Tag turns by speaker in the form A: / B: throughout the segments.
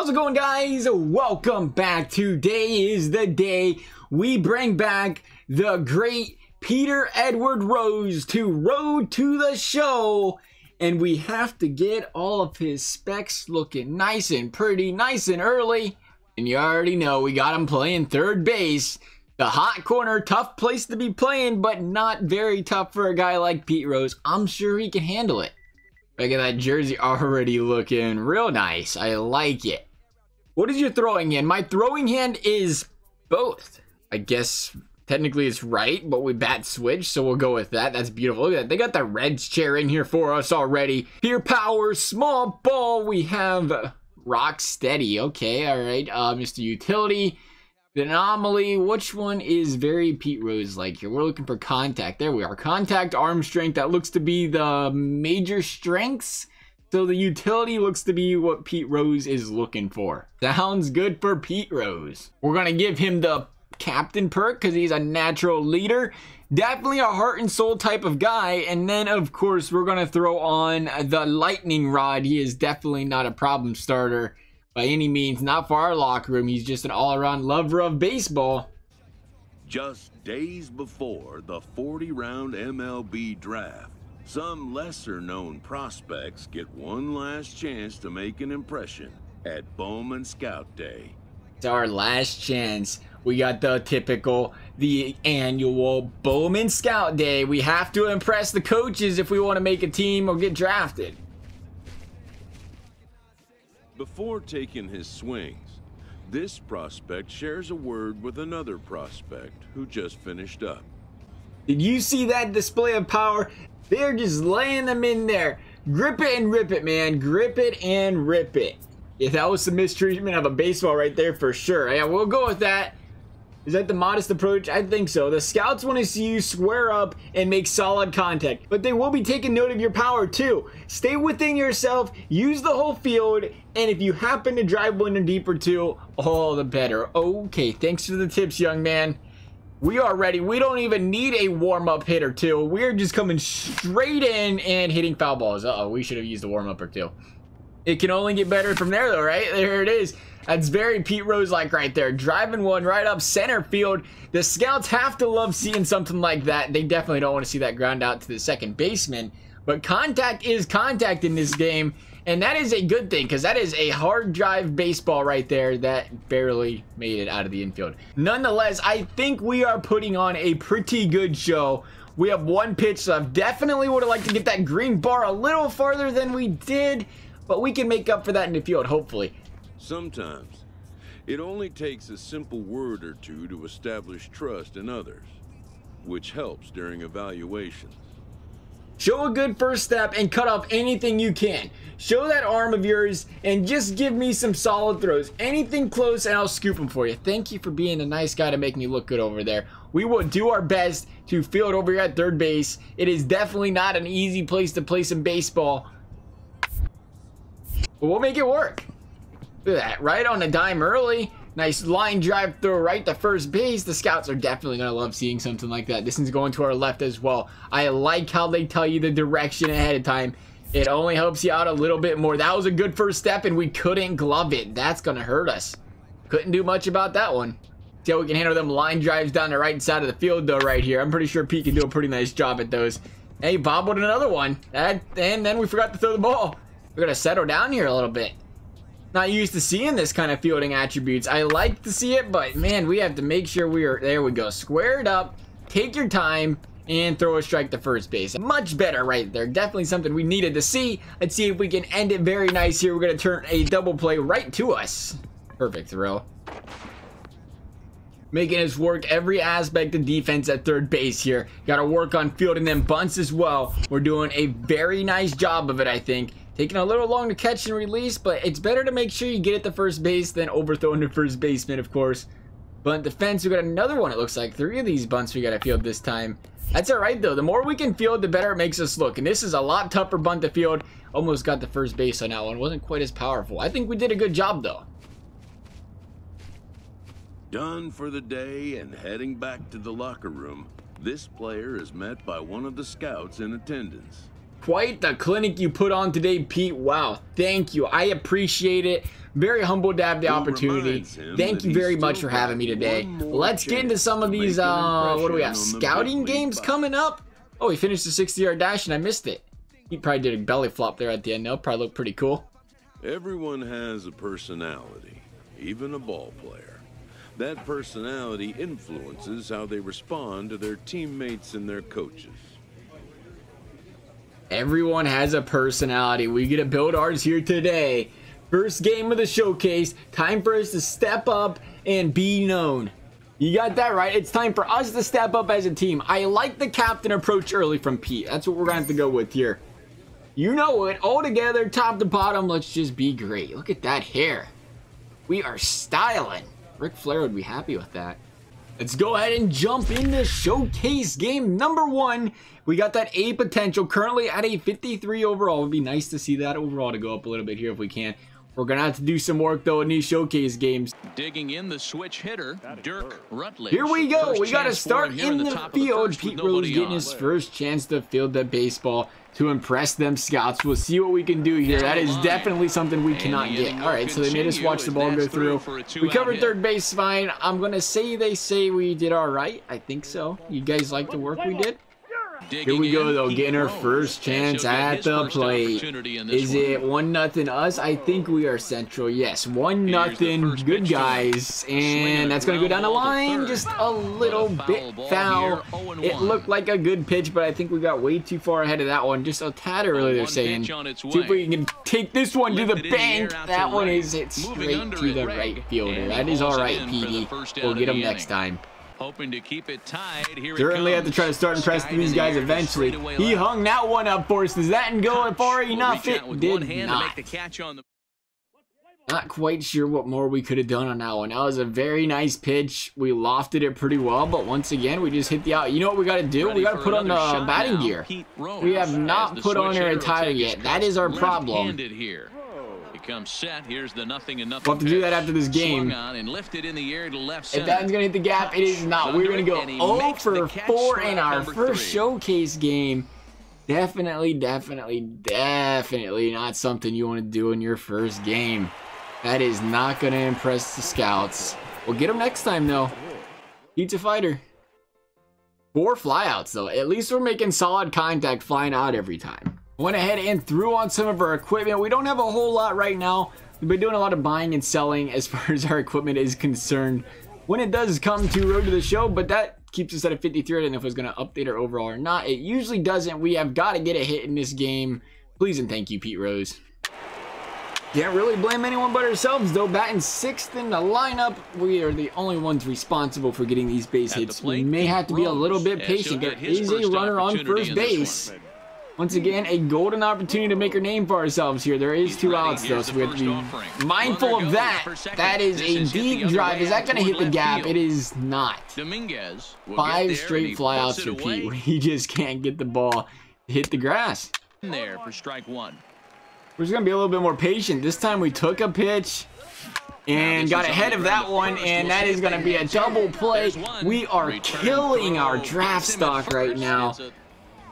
A: How's it going, guys? Welcome back. Today is the day we bring back the great Peter Edward Rose to Road to the Show, and we have to get all of his specs looking nice and pretty, nice and early. And you already know we got him playing third base, the hot corner. Tough place to be playing, but not very tough for a guy like Pete Rose. I'm sure he can handle it. Look at that jersey already looking real nice. I like it. What is your throwing hand? My throwing hand is both. I guess technically it's right, but we bat switch, so we'll go with that. That's beautiful. Look at that. They got the Reds chair in here for us already. Pure power, small ball. We have rock steady. Okay, all right. Mr. Utility. The anomaly, which one is very Pete Rose like here? We're looking for contact. There we are. Contact, arm strength. That looks to be the major strengths. So the utility looks to be what Pete Rose is looking for. Sounds good for Pete Rose. We're going to give him the captain perk because he's a natural leader. Definitely a heart and soul type of guy. And then, of course, we're going to throw on the lightning rod. He is definitely not a problem starter by any means, not for our locker room. He's just an all-around lover of baseball.
B: Just days before the 40-round MLB draft, some lesser-known prospects get one last chance to make an impression at Bowman Scout Day.
A: It's our last chance. We got the annual Bowman Scout Day. We have to impress the coaches if we want to make a team or get drafted.
B: Before taking his swings, this prospect shares a word with another prospect who just finished up.
A: Did you see that display of power? They're just laying them in there. Grip it and rip it, man. Grip it and rip it. Yeah, that was some mistreatment of a baseball right there for sure. Yeah, we'll go with that. Is that the modest approach? I think so. The scouts want to see you square up and make solid contact, but they will be taking note of your power too. Stay within yourself, use the whole field, and if you happen to drive one in deep or two, all the better. Okay, thanks for the tips, young man. We are ready. We don't even need a warm-up hit or two. We're just coming straight in and hitting foul balls. Uh-oh, we should have used a warm-up or two. It can only get better from there, though, right? There it is. That's very Pete Rose-like right there. Driving one right up center field. The scouts have to love seeing something like that. They definitely don't want to see that ground out to the second baseman. But contact is contact in this game. And that is a good thing, because that is a hard drive baseball right there that barely made it out of the infield. Nonetheless, I think we are putting on a pretty good show. We have one pitch left. Definitely would have liked to get that green bar a little farther than we did. But we can make up for that in the field, hopefully.
B: Sometimes, it only takes a simple word or two to establish trust in others, which helps during evaluations.
A: Show a good first step and cut off anything you can. Show that arm of yours and just give me some solid throws. Anything close and I'll scoop them for you. Thank you for being a nice guy to make me look good over there. We will do our best to field over here at third base. It is definitely not an easy place to play some baseball, but we'll make it work. Look at that, right on the dime early. Nice line drive throw right to first base. The scouts are definitely going to love seeing something like that. This one's going to our left as well. I like how they tell you the direction ahead of time. It only helps you out a little bit more. That was a good first step, and we couldn't glove it. That's going to hurt us. Couldn't do much about that one. See how we can handle them line drives down the right side of the field, though, right here. I'm pretty sure Pete can do a pretty nice job at those. Hey, bobbled another one. And then we forgot to throw the ball. We're going to settle down here a little bit. Not used to seeing this kind of fielding attributes. I like to see it, but man, we have to make sure we are, there we go, square it up, take your time, and throw a strike to first base. Much better right there. Definitely something we needed to see. Let's see if we can end it very nice here. We're going to turn a double play right to us. Perfect throw. Making us work every aspect of defense at third base here. Got to work on fielding them bunts as well. We're doing a very nice job of it, I think. Taking a little long to catch and release, but it's better to make sure you get it to first base than overthrowing the first baseman, of course. Bunt defense, we got another one, it looks like. 3 of these bunts we got to field this time. That's all right, though. The more we can field, the better it makes us look. And this is a lot tougher bunt to field. Almost got the first base on that one. Wasn't quite as powerful. I think we did a good job, though.
B: Done for the day and heading back to the locker room, this player is met by one of the scouts in attendance.
A: Quite the clinic you put on today, Pete. Wow, thank you. I appreciate it. Very humbled to have the opportunity. Thank you very much for having me today. Let's get into some of these, what do we have? Scouting games coming up? Oh, he finished the 60-yard dash and I missed it. He probably did a belly flop there at the end. That'll probably look pretty cool.
B: Everyone has a personality, even a ball player. That personality influences how they respond to their teammates and their coaches.
A: Everyone has a personality. We get to build ours here today. First game of the showcase. Time for us to step up and be known. You got that right. It's time for us to step up as a team. I like the captain approach early from Pete. That's what we're going to have to go with here. You know it. All together, top to bottom. Let's just be great. Look at that hair. We are styling. Ric Flair would be happy with that. Let's go ahead and jump into showcase game number 1. We got that A potential currently at a 53 overall. It would be nice to see that overall to go up a little bit here if we can. We're going to have to do some work, though, in these showcase games.
C: Digging in the switch hitter, Dirk Rutledge.
A: Here we go. We got to start in the field. Pete Rose getting his first chance to field that baseball to impress them scouts. We'll see what we can do here. That is definitely something we cannot get. All right, so they made us watch the ball go through. We covered third base fine. I'm going to say we did all right. I think so. You guys like the work we did? Here we go, though, getting our first chance at the plate. Is it 1-0 us? I think we are Central. Yes, 1-0. Good guys. And that's going to go down the line. Just a little bit foul. It looked like a good pitch, but I think we got way too far ahead of that one. Just a tad early, they're saying. See if we can take this one to the bank. That one is hit straight to the right fielder. That is all right, PD. We'll get him next time.
C: Hoping to keep it tied. Here
A: certainly have to try to start and press these guys eventually. He hung that one up for us. Does that go far enough? It did not. Not quite sure what more we could have done on that one. That was a very nice pitch. We lofted it pretty well, but once again, we just hit the out. You know what we got to do? We got to put on the batting gear. We have not put on our attire yet. That is our problem.
C: Comes set. Here's the 0-0.
A: We'll have to do that after this game.
C: And lifted in the air to left
A: if that's gonna hit the gap, it is not. We're gonna go 0 for 4 in our first showcase game. Definitely not something you want to do in your first game. That is not gonna impress the scouts. We'll get them next time though. Pizza fighter. 4 flyouts though. At least we're making solid contact flying out every time. Went ahead and threw on some of our equipment. We don't have a whole lot right now. We've been doing a lot of buying and selling as far as our equipment is concerned when it does come to Road to the Show, but that keeps us at a 53. I don't know if it's going to update our overall or not. It usually doesn't. We have got to get a hit in this game. Please and thank you, Pete Rose. Can't really blame anyone but ourselves, though. Batting 6th in the lineup. We are the only ones responsible for getting these base hits. We may have to be a little bit patient. There is a runner on first base. Once again, a golden opportunity to make a name for ourselves here. There is 2 outs, though, so we have to be mindful of that. That is a deep drive. Is that going to hit the gap? It is not. 5 straight flyouts for Pete. He just can't get the ball to hit the grass.
C: There for strike 1.
A: We're just going to be a little bit more patient. This time we took a pitch and got ahead of that one, and that is going to be a double play. We are killing our draft stock right now.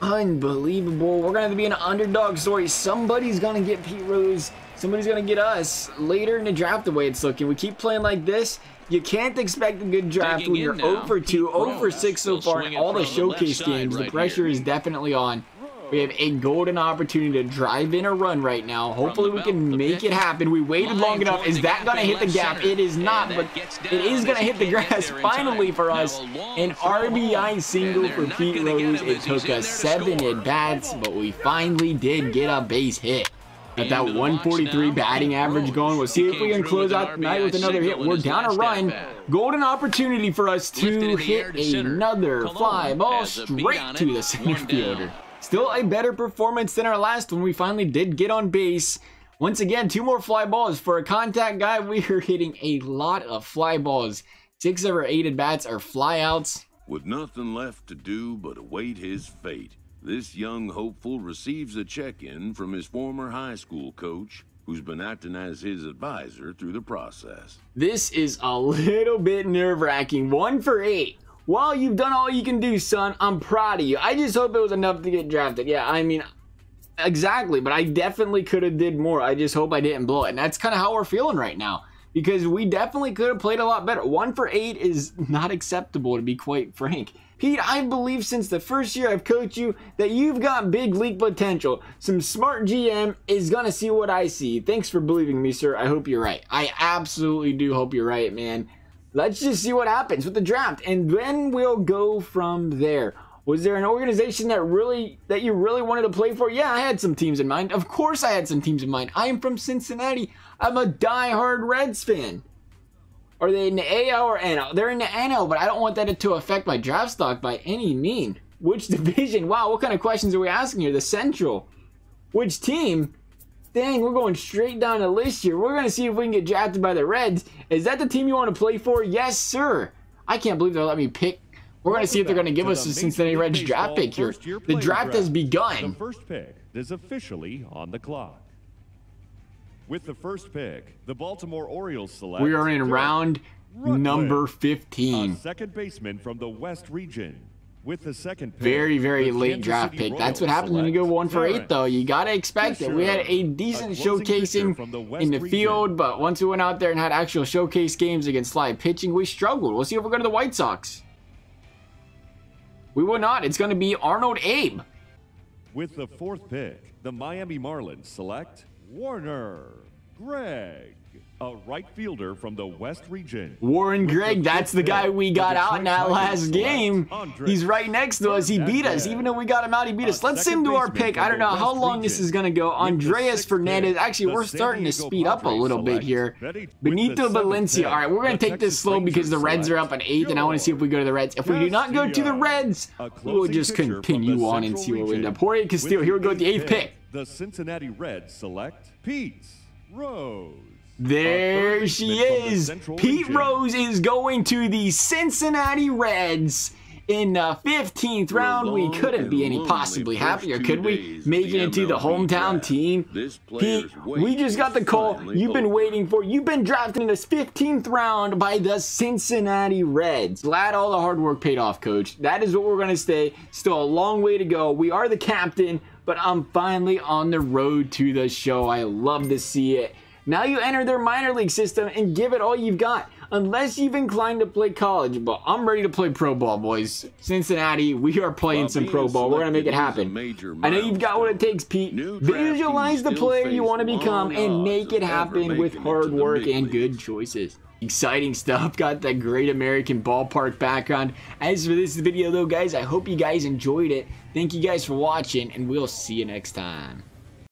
A: Unbelievable. We're going to be an underdog story. Somebody's going to get Pete Rose. Somebody's going to get us later in the draft the way it's looking. We keep playing like this. You can't expect a good draft when you're 0 for 2, 0 for 6 so far in all the showcase games. The pressure is definitely on. We have a golden opportunity to drive in a run right now. Hopefully we can make it happen. We waited long enough. Is that going to hit the gap? It is not, but it is going to hit the grass finally for us. An RBI single for Pete Rose. It took us 7 at-bats, but we finally did get a base hit. Got that 143 batting average going. We'll see if we can close out the night with another hit. We're down a run. Golden opportunity for us to hit another fly ball straight to the center fielder. Still a better performance than our last one. We finally did get on base. Once again, 2 more fly balls. For a contact guy, we are hitting a lot of fly balls. 6 of our 8 at-bats are flyouts.
B: With nothing left to do but await his fate, this young hopeful receives a check-in from his former high school coach, who's been acting as his advisor through the process.
A: This is a little bit nerve-wracking. 1 for 8. Well, you've done all you can do, son. I'm proud of you. I just hope it was enough to get drafted. Yeah, I mean, Exactly, but I definitely could have did more. I just hope I didn't blow it. And that's kind of how we're feeling right now, because we definitely could have played a lot better. 1 for 8 is not acceptable, to be quite frank. Pete, I believe since the first year I've coached you that you've got big league potential. Some smart GM is going to see what I see. Thanks for believing me, sir. I hope you're right. I absolutely do hope you're right, man. Let's just see what happens with the draft, and then we'll go from there. Was there an organization that you really wanted to play for? Yeah, I had some teams in mind. Of course I had some teams in mind. I am from Cincinnati. I'm a die-hard Reds fan. Are they in the AL or NL? They're in the NL, but I don't want that to affect my draft stock by any means. Which division? Wow, what kind of questions are we asking here? The Central. Which team? Dang, we're going straight down the list here. We're going to see if we can get drafted by the Reds. Is that the team you want to play for? Yes, sir. I can't believe they'll let me pick. We're going to see if they're going to give us the Cincinnati Reds draft pick here. The draft has begun.
D: The first pick is officially on the clock. With the first pick, the Baltimore Orioles select.
A: We are in round number 15.
D: A second baseman from the West region. With the second pick,
A: very late draft pick. That's what happens when you go 1 for 8, though. You got to expect it. We had a decent showcasing in the field, but once we went out there and had actual showcase games against live pitching, we struggled. We'll see if we go to the White Sox. We will not. It's going to be Arnold Abe.
D: With the fourth pick, the Miami Marlins select Warner Gregg, a right fielder from the West region.
A: Warren Gregg, that's the guy we got out in that last game. He's right next to us. He beat us. Even though we got him out, he beat us. Let's send him to our pick. I don't know how long this is going to go. Andreas Fernandez. Actually, we're starting to speed up a little bit here. Benito Valencia. All right, we're going to take this slow because the Reds are up in 8th, and I want to see if we go to the Reds. If we do not go to the Reds, we will just continue on and see where we end up. Jorge Castillo. Here we go with the 8th pick.
D: The Cincinnati Reds select Pete Rose.
A: There she is. Pete Rose is going to the Cincinnati Reds in the 15th round. We couldn't be any possibly happier, could we? Making it to the hometown team. Pete, we just got the call you've been waiting for. You've been drafted in this 15th round by the Cincinnati Reds. Glad all the hard work paid off, coach. That is what we're going to say. Still a long way to go. We are the captain, but I'm finally on the road to the show. I love to see it. Now you enter their minor league system and give it all you've got. Unless you've inclined to play college ball. I'm ready to play pro ball, boys. Cincinnati, we are playing some pro ball. We're going to make it happen. I know you've got what it takes, Pete. Visualize the player you want to become and make it happen with hard work and good choices. Exciting stuff. Got that great American ballpark background. As for this video, though, guys, I hope you guys enjoyed it. Thank you guys for watching, and we'll see you next time.